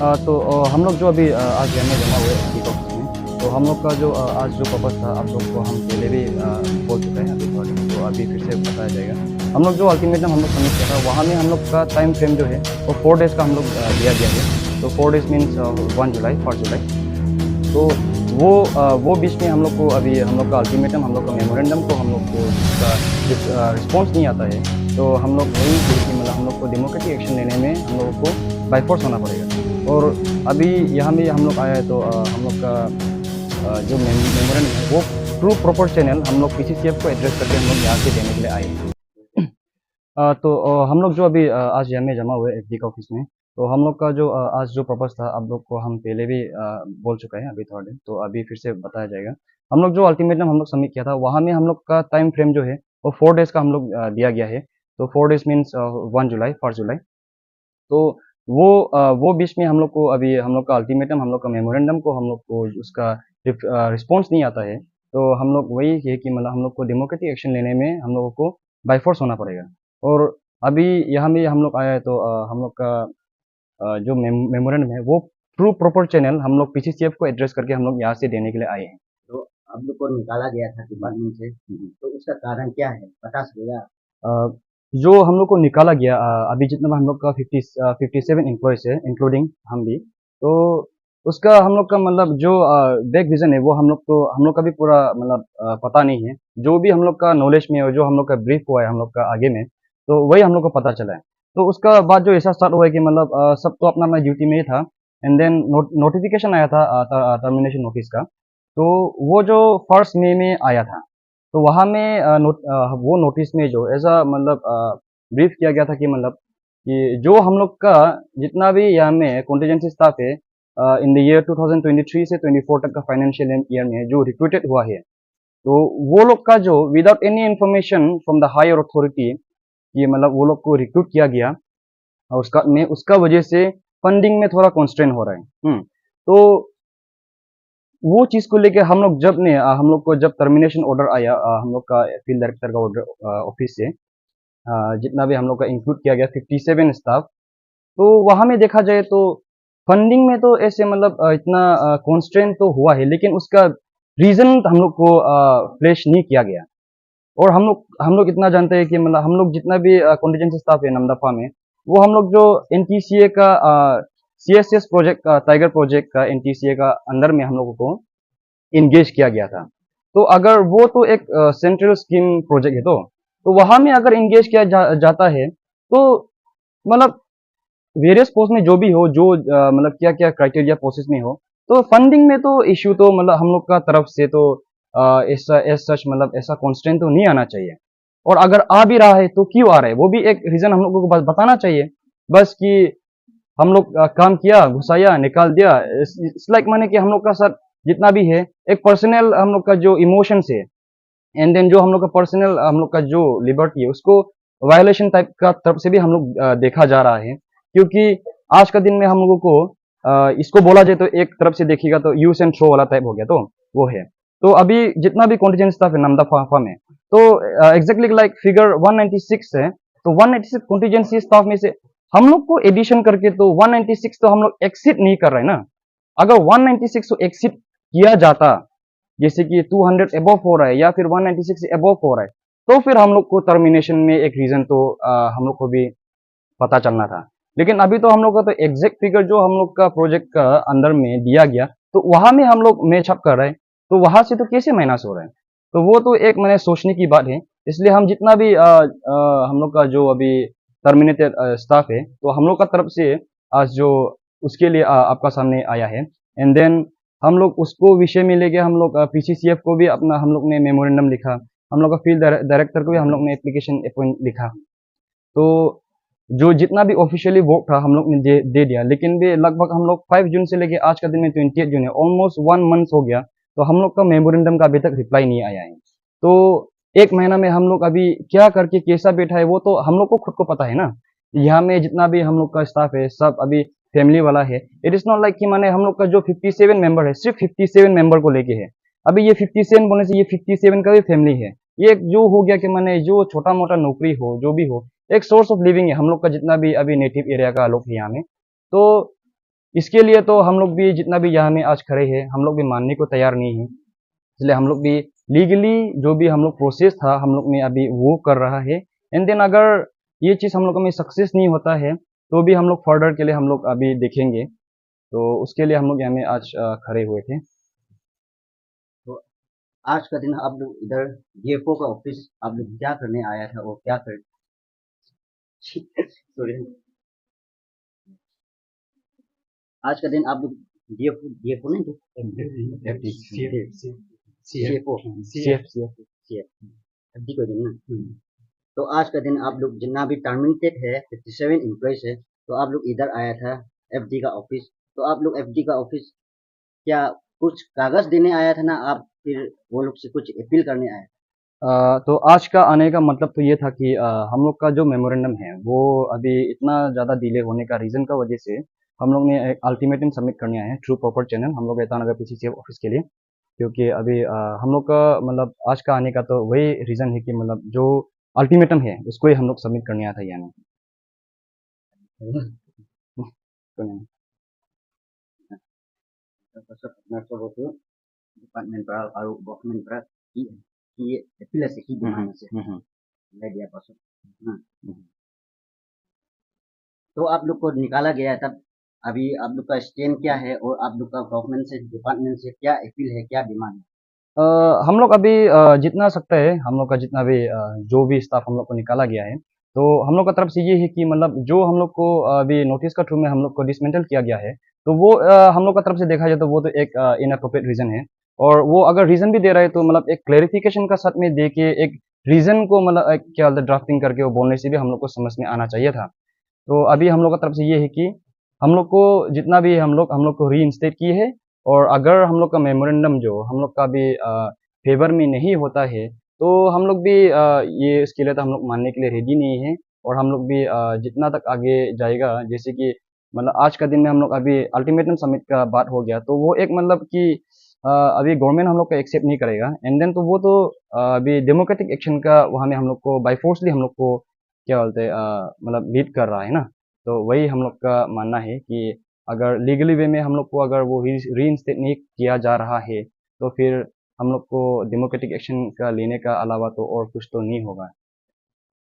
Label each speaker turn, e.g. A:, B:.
A: हम लोग जो अभी आज घर में जमा हुए हैं ऑफिस में, तो हम लोग का जो आज जो पर्पस था आप लोग को हम पहले भी बोल चुके हैं अभी थोड़ा दिन, तो अभी फिर से बताया जाएगा। हम लोग जो अल्टीमेटम हम लोग सबमिट किया था वहाँ में हम लोग का टाइम फ्रेम जो है वो 4 डेज़ का हम लोग दिया गया है। तो 4 डेज़ मीन्स 1 जुलाई 1 जुलाई। तो वो बीच में हम लोग को अभी हम लोग का अल्टीमेटम हम लोग का मेमोरेंडम को हम लोग को उसका रिस्पॉन्स नहीं आता है, तो हम लोग वही कि मतलब हम लोग को डेमोक्रेटिक एक्शन लेने में हम लोगों को बाय फोर्स होना पड़ेगा। और अभी यहाँ भी हम लोग आया है, तो हम लोग का जो मेमोरेंडम है वो थ्रू प्रॉपर चैनल हम लोग पीसीसीएफ को एड्रेस करके हम लोग यहाँ से देने के लिए आए हैं। हम लोग जो अभी आज यहाँ में जमा हुए एफडी का ऑफिस में, तो हम लोग का जो आज जो पर्पस था आप लोग को हम पहले भी बोल चुके हैं अभी थोड़ा दिन, तो अभी फिर से बताया जाएगा। हम लोग जो अल्टीमेटम हम लोग सबमिट किया था वहाँ में हम लोग का टाइम फ्रेम जो है वो 4 डेज़ का हम लोग दिया गया है। तो 4 डेज़ मीन्स 1 जुलाई 1 जुलाई। तो वो बीच में हम लोग को अभी हम लोग का अल्टीमेटम हम लोग का मेमोरेंडम को हम लोग को उसका रिस्पॉन्स नहीं आता है, तो हम लोग वही है कि मतलब हम लोग को डेमोक्रेटिक एक्शन लेने में हम लोगों को बाय फोर्स होना पड़ेगा। और अभी यहाँ भी हम लोग आया है, तो हम लोग का जो मेमोरेंडम है वो थ्रू प्रॉपर चैनल हम लोग पीसीसीएफ को एड्रेस करके हम लोग यहाँ से देने के लिए आए हैं।
B: तो आप लोग को निकाला गया था डिपार्टमेंट से, तो उसका कारण क्या है बता सकेगा?
A: अ, जो हम लोग को निकाला गया अभी जितना भी हम लोग का 57 एम्प्लॉयज़ है इंक्लूडिंग हम भी, तो उसका हम लोग का मतलब जो बैक रीज़न है वो हम लोग का भी पूरा मतलब पता नहीं है। जो भी हम लोग का नॉलेज में और जो हम लोग का ब्रीफ हुआ है हम लोग का आगे में, तो वही हम लोग को पता चला है। तो उसका बाद जो ऐसा स्टार्ट हुआ है कि मतलब सब तो अपना-अपना ड्यूटी में ही था, एंड देन नोटिफ़िकेशन आया था टर्मिनेशन नोटिस का। तो वो जो फर्स्ट मई में आया था, तो वहाँ में वो नोटिस में जो ऐसा मतलब ब्रीफ किया गया था कि मतलब कि जो हम लोग का जितना भी यहाँ में कॉन्टीजेंसी स्टाफ है इन द ईयर 2023 से 24 तक का फाइनेंशियल ईयर में जो रिक्रूटेड हुआ है, तो वो लोग का जो without any information from the higher authority, ये मतलब वो लोग को रिक्रूट किया गया और उसका वजह से फंडिंग में थोड़ा कॉन्स्ट्रेन हो रहा है। तो वो चीज़ को लेके हम लोग को जब टर्मिनेशन ऑर्डर आया हम लोग का फील्ड डायरेक्टर का ऑर्डर ऑफिस से, जितना भी हम लोग का इंक्लूड किया गया 57 स्टाफ, तो वहाँ में देखा जाए तो फंडिंग में तो ऐसे मतलब इतना कॉन्स्ट्रेंट तो हुआ है, लेकिन उसका रीज़न हम लोग को फ्लैश नहीं किया गया। और हम लोग इतना जानते हैं कि मतलब हम लोग जितना भी कॉन्टीजेंसी स्टाफ है नामदफा में, वो हम लोग जो एनटीसीए का सीएसएस प्रोजेक्ट का टाइगर प्रोजेक्ट का एनटीसीए का अंदर में हम लोगों को इंगेज किया गया था। तो अगर वो तो एक सेंट्रल स्कीम प्रोजेक्ट है, तो वहाँ में अगर इंगेज किया जाता है, तो मतलब वेरियस पोस्ट में जो भी हो, जो मतलब क्या-क्या क्राइटेरिया प्रोसेस में हो, तो फंडिंग में तो इश्यू तो मतलब हम लोग का तरफ से तो ऐसा एज़ सच मतलब ऐसा कॉन्स्टेंट तो नहीं आना चाहिए। और अगर आ भी रहा है तो क्यों आ रहा है, वो भी एक रीज़न हम लोगों को बस बताना चाहिए। बस कि हम लोग काम किया, घुसाया, निकाल दिया। इट्स लाइक माने कि हम लोग का साथ जितना भी है, एक पर्सनल हम लोग का जो इमोशंस है, एंड देन जो हम लोग का पर्सनल हम लोग का जो लिबर्टी है, उसको वायलेशन टाइप का तरफ से भी हम लोग देखा जा रहा है। क्योंकि आज का दिन में हम लोगों को इसको बोला जाए तो एक तरफ से देखिएगा तो यूज एंड थ्रो वाला टाइप हो गया, तो वो है। तो अभी जितना भी कॉन्टीजेंट स्टाफ है नामदफा में, तो एग्जैक्टली लाइक फिगर 196 है, तो 196 कॉन्टीजेंसी स्टाफ में से हम लोग को एडिशन करके तो 196 तो हम लोग एक्सिट नहीं कर रहे हैं ना। अगर 196 को एक्सिट किया जाता, जैसे कि 200 एबव हो रहा है या फिर 196 से एबव हो रहा है, तो फिर हम लोग को टर्मिनेशन में एक रीजन तो हम लोग को भी पता चलना था। लेकिन अभी तो हम लोग का तो एग्जैक्ट फिगर जो हम लोग का प्रोजेक्ट का अंदर में दिया गया, तो वहां में हम लोग मैच अप कर रहे हैं, तो वहां से तो कैसे माइनस हो रहा है? तो वो तो एक मैंने सोचने की बात है। इसलिए हम जितना भी हम लोग का जो अभी टर्मिनेटेड स्टाफ है, तो हम लोग का तरफ से आज जो उसके लिए आपका सामने आया है, एंड देन हम लोग उसको विषय में लेके हम लोग पीसीसीएफ को भी अपना हम लोग ने मेमोरेंडम लिखा, हम लोग का फील्ड डायरेक्टर को भी हम लोग ने एप्लीकेशन अपॉइंट लिखा। तो जो जितना भी ऑफिशियली वर्क था हम लोग ने दे दिया, लेकिन भी लगभग हम लोग 5 जून से लेके आज का दिन में 28 जून है, ऑलमोस्ट 1 मंथ हो गया, तो हम लोग का मेमोरेंडम का अभी तक रिप्लाई नहीं आया है। तो 1 महीना में हम लोग अभी क्या करके कैसा बैठा है वो तो हम लोग को खुद को पता है ना। यहाँ में जितना भी हम लोग का स्टाफ है सब अभी फैमिली वाला है। इट इज़ नॉट लाइक कि माने हम लोग का जो 57 मेंबर है सिर्फ 57 मेंबर को लेके है। अभी ये 57 बोलने से ये 57 का भी फैमिली है। ये एक जो हो गया कि माने जो छोटा-मोटा नौकरी हो, जो भी हो, एक सोर्स ऑफ लिविंग है हम लोग का जितना भी अभी नेटिव एरिया का लोग है यहाँ में। तो इसके लिए तो हम लोग भी जितना भी यहाँ में आज खड़े हैं हम लोग भी मानने को तैयार नहीं है। इसलिए हम लोग भी लीगली जो भी हम लोग प्रोसेस था हम लोग ने अभी वो कर रहा है। एंड देन अगर ये चीज़ हम लोग में सक्सेस नहीं होता है तो भी हम लोग फर्दर के लिए हम लोग अभी देखेंगे। तो उसके लिए हम लोग यहाँ में आज खड़े हुए थे।
B: तो आज का दिन आप लोग इधर डीएफओ का ऑफिस आप लोग क्या करने आया था और क्या कर सॉरी आज का दिन आप लोग डीएफओ डीएफओ नहीं सीएफओ
A: CF
B: सीएफ एफडी का दिन ना। तो आज का दिन आप लोग जितना भी टर्मिनेटेड है 57 एम्प्लॉयज है तो आप लोग इधर आया था एफडी का ऑफिस। तो आप लोग एफडी का ऑफिस क्या कुछ कागज देने आया था ना आप फिर वो लोग से कुछ अपील करने आया?
A: तो आज का आने का मतलब तो ये था कि हम लोग का जो मेमोरेंडम है वो अभी इतना ज़्यादा डिले होने का रीज़न का वजह से हम लोग ने एक अल्टीमेटम सबमिट करने आए हैं थ्रू प्रॉपर चैनल हम लोग ईटानगर पीसीसीएफ ऑफिस के लिए। क्योंकि अभी हम लोग का मतलब आज का आने का तो वही रीज़न है कि मतलब जो अल्टीमेटम है उसको ही हम लोग सबमिट करने आया था यहाँ में।
B: Pasal nasa itu departemen baru government berat ki appeal से की डिमांड से ले दिया पासो। हाँ, तो आप लोग को निकाला गया तब अभी आप लोग का स्टैंड क्या है और आप लोग का गवर्नमेंट से डिपार्टमेंट से क्या अपील है क्या डिमांड है?
A: हम लोग अभी जितना सकता है हम लोग का जितना भी जो भी स्टाफ हम लोग को निकाला गया है तो हम लोग का तरफ से ये है कि मतलब जो हम लोग को अभी नोटिस का थ्रू में हम लोग को डिसमेंटल किया गया है तो वो हम लोग का तरफ से देखा जाए तो वो तो एक इनअप्रोप्रिएट रीज़न है। और वो अगर रीज़न भी दे रहा है तो मतलब एक क्लेरिफिकेशन का साथ में दे के एक रीज़न को मतलब एक क्या बोलते ड्राफ्टिंग करके वो बोलने से भी हम लोग को समझ में आना चाहिए था। तो अभी हम लोग का तरफ से ये है कि हम लोग को जितना भी हम लोग को रीइंस्टेट की है। और अगर हम लोग का मेमोरेंडम जो हम लोग का भी फेवर में नहीं होता है तो हम लोग भी ये इसके लिए तो हम लोग मानने के लिए रेडी नहीं है। और हम लोग भी जितना तक आगे जाएगा जैसे कि मतलब आज का दिन में हम लोग अभी अल्टीमेटम सबमिट का बात हो गया तो वो एक मतलब कि अभी गवर्नमेंट हम लोग को एक्सेप्ट नहीं करेगा एंड देन तो वो तो अभी डेमोक्रेटिक एक्शन का वहाँ में हम लोग को बाई फोर्सली हम लोग को क्या बोलते हैं मतलब लीड कर रहा है ना। तो वही हम लोग का मानना है कि अगर लीगली वे में हम लोग को अगर वो रीइंस्टेट नहीं किया जा रहा है तो फिर हम लोग को डेमोक्रेटिक एक्शन का लेने का अलावा तो और कुछ तो नहीं होगा।